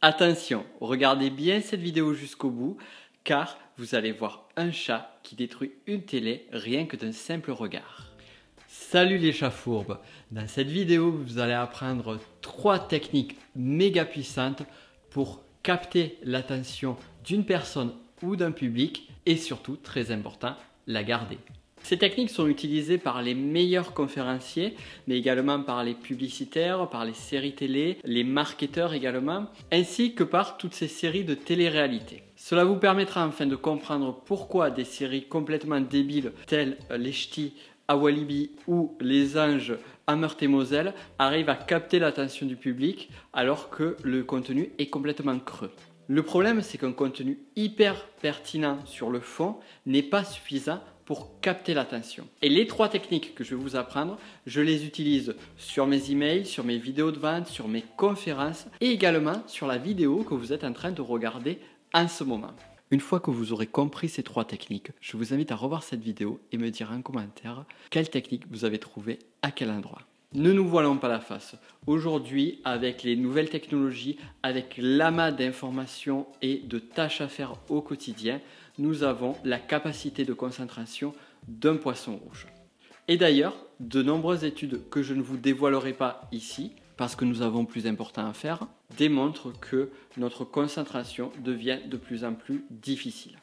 Attention, regardez bien cette vidéo jusqu'au bout car vous allez voir un chat qui détruit une télé rien que d'un simple regard. Salut les chats fourbes! Dans cette vidéo, vous allez apprendre 3 techniques méga puissantes pour capter l'attention d'une personne ou d'un public et surtout, très important, la garder. Ces techniques sont utilisées par les meilleurs conférenciers, mais également par les publicitaires, par les séries télé, les marketeurs également, ainsi que par toutes ces séries de télé-réalité. Cela vous permettra enfin de comprendre pourquoi des séries complètement débiles telles Les Ch'tis à Walibi ou Les Anges à Meurthe-et-Moselle arrivent à capter l'attention du public alors que le contenu est complètement creux. Le problème, c'est qu'un contenu hyper pertinent sur le fond n'est pas suffisant pour capter l'attention. Et les 3 techniques que je vais vous apprendre, je les utilise sur mes emails, sur mes vidéos de vente, sur mes conférences et également sur la vidéo que vous êtes en train de regarder en ce moment. Une fois que vous aurez compris ces 3 techniques, je vous invite à revoir cette vidéo et me dire en commentaire quelle technique vous avez trouvée à quel endroit. Ne nous voilons pas la face. Aujourd'hui, avec les nouvelles technologies, avec l'amas d'informations et de tâches à faire au quotidien, nous avons la capacité de concentration d'un poisson rouge. Et d'ailleurs, de nombreuses études que je ne vous dévoilerai pas ici, parce que nous avons plus important à faire, démontrent que notre concentration devient de plus en plus difficile.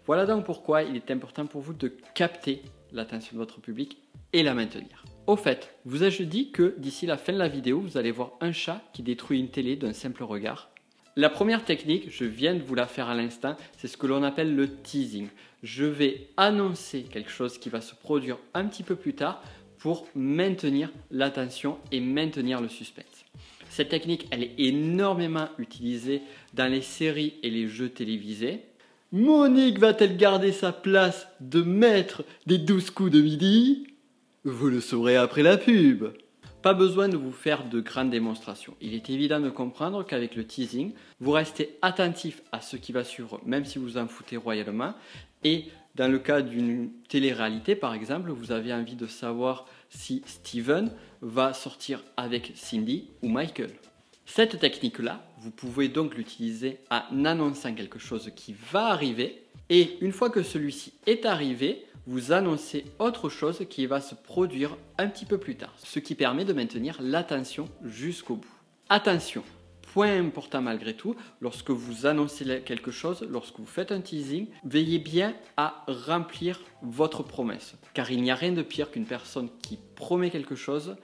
Voilà donc pourquoi il est important pour vous de capter l'attention de votre public et la maintenir. Au fait, vous ai-je dit que d'ici la fin de la vidéo, vous allez voir un chat qui détruit une télé d'un simple regard? La première technique, je viens de vous la faire à l'instant, c'est ce que l'on appelle le teasing. Je vais annoncer quelque chose qui va se produire un petit peu plus tard pour maintenir l'attention et maintenir le suspense. Cette technique, elle est énormément utilisée dans les séries et les jeux télévisés. Monique va-t-elle garder sa place de maître des 12 coups de midi? Vous le saurez après la pub. Pas besoin de vous faire de grandes démonstrations. Il est évident de comprendre qu'avec le teasing, vous restez attentif à ce qui va suivre, même si vous en foutez royalement. Et dans le cas d'une télé-réalité, par exemple, vous avez envie de savoir si Steven va sortir avec Cindy ou Michael. Cette technique-là, vous pouvez donc l'utiliser en annonçant quelque chose qui va arriver. Et une fois que celui-ci est arrivé, vous annoncez autre chose qui va se produire un petit peu plus tard, ce qui permet de maintenir l'attention jusqu'au bout. Attention, point important malgré tout, lorsque vous annoncez quelque chose, lorsque vous faites un teasing, veillez bien à remplir votre promesse, car il n'y a rien de pire qu'une personne qui promet quelque chose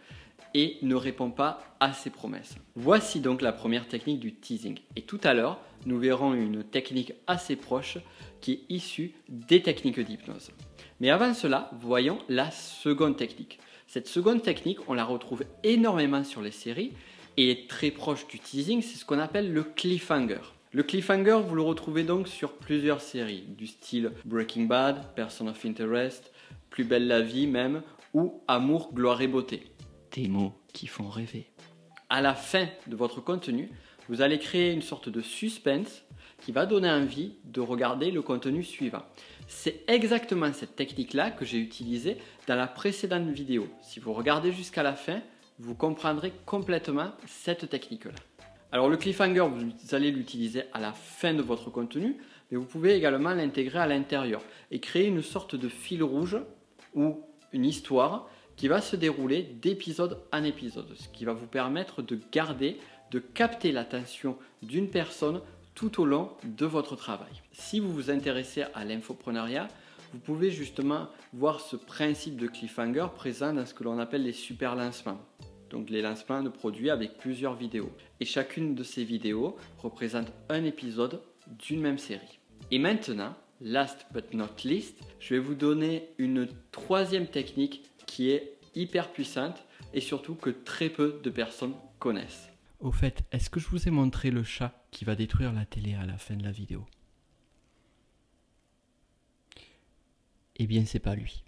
et ne répond pas à ses promesses. Voici donc la première technique du teasing. Et tout à l'heure, nous verrons une technique assez proche qui est issue des techniques d'hypnose. Mais avant cela, voyons la seconde technique. Cette seconde technique, on la retrouve énormément sur les séries et est très proche du teasing, c'est ce qu'on appelle le cliffhanger. Le cliffhanger, vous le retrouvez donc sur plusieurs séries, du style Breaking Bad, Person of Interest, Plus belle la vie même, ou Amour, gloire et beauté. Des mots qui font rêver. À la fin de votre contenu, vous allez créer une sorte de suspense qui va donner envie de regarder le contenu suivant. C'est exactement cette technique-là que j'ai utilisée dans la précédente vidéo. Si vous regardez jusqu'à la fin, vous comprendrez complètement cette technique-là. Alors le cliffhanger, vous allez l'utiliser à la fin de votre contenu, mais vous pouvez également l'intégrer à l'intérieur et créer une sorte de fil rouge ou une histoire qui va se dérouler d'épisode en épisode, ce qui va vous permettre de garder, de capter l'attention d'une personne tout au long de votre travail. Si vous vous intéressez à l'infopreneuriat, vous pouvez justement voir ce principe de cliffhanger présent dans ce que l'on appelle les super lancements. Donc les lancements de produits avec plusieurs vidéos. Et chacune de ces vidéos représente un épisode d'une même série. Et maintenant, last but not least, je vais vous donner une troisième technique qui est hyper puissante et surtout que très peu de personnes connaissent. Au fait, est-ce que je vous ai montré le chat qui va détruire la télé à la fin de la vidéo? Eh bien, c'est pas lui.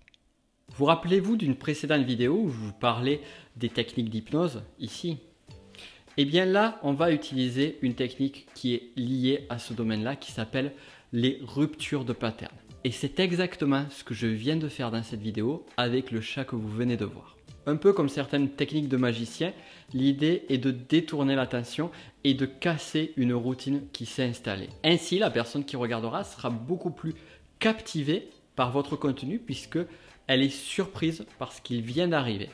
Vous rappelez-vous d'une précédente vidéo où je vous parlais des techniques d'hypnose ici? Eh bien là, on va utiliser une technique qui est liée à ce domaine-là qui s'appelle les ruptures de pattern. Et c'est exactement ce que je viens de faire dans cette vidéo avec le chat que vous venez de voir. Un peu comme certaines techniques de magicien, l'idée est de détourner l'attention et de casser une routine qui s'est installée. Ainsi, la personne qui regardera sera beaucoup plus captivée par votre contenu puisque elle est surprise par ce qu'il vient d'arriver.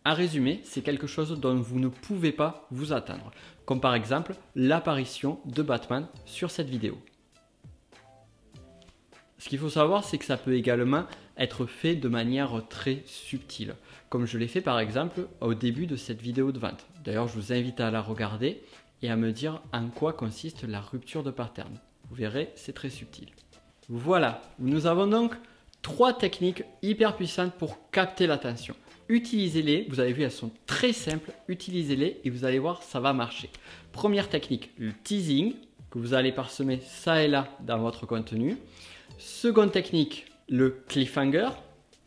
En résumé, c'est quelque chose dont vous ne pouvez pas vous attendre, comme par exemple l'apparition de Batman sur cette vidéo. Ce qu'il faut savoir, c'est que ça peut également être fait de manière très subtile, comme je l'ai fait par exemple au début de cette vidéo de vente. D'ailleurs, je vous invite à la regarder et à me dire en quoi consiste la rupture de pattern. Vous verrez, c'est très subtil. Voilà, nous avons donc 3 techniques hyper puissantes pour capter l'attention. Utilisez-les, vous avez vu, elles sont très simples, utilisez-les et vous allez voir, ça va marcher. Première technique, le teasing, que vous allez parsemer ça et là dans votre contenu. Seconde technique, le cliffhanger,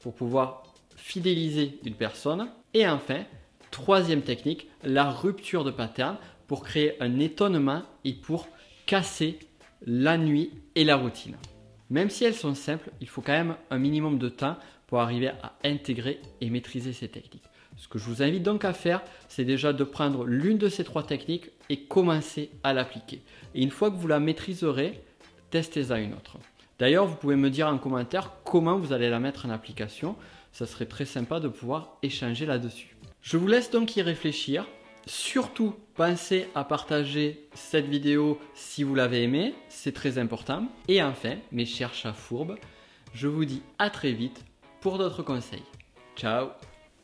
pour pouvoir fidéliser une personne. Et enfin, troisième technique, la rupture de pattern, pour créer un étonnement et pour casser la nuit et la routine. Même si elles sont simples, il faut quand même un minimum de temps pour arriver à intégrer et maîtriser ces techniques. Ce que je vous invite donc à faire, c'est déjà de prendre l'une de ces 3 techniques et commencer à l'appliquer. Et une fois que vous la maîtriserez, testez-en une autre. D'ailleurs, vous pouvez me dire en commentaire comment vous allez la mettre en application. Ça serait très sympa de pouvoir échanger là-dessus. Je vous laisse donc y réfléchir. Surtout, pensez à partager cette vidéo si vous l'avez aimée, c'est très important. Et enfin, mes chers chats fourbes, je vous dis à très vite pour d'autres conseils. Ciao!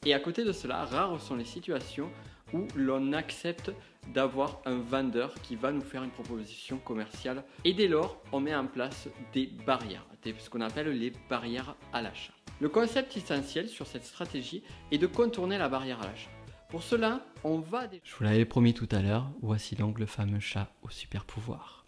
Et à côté de cela, rares sont les situations où l'on accepte d'avoir un vendeur qui va nous faire une proposition commerciale. Et dès lors, on met en place des barrières, ce qu'on appelle les barrières à l'achat. Le concept essentiel sur cette stratégie est de contourner la barrière à l'achat. Pour cela, on va... Je vous l'avais promis tout à l'heure, voici donc le fameux chat au super pouvoir.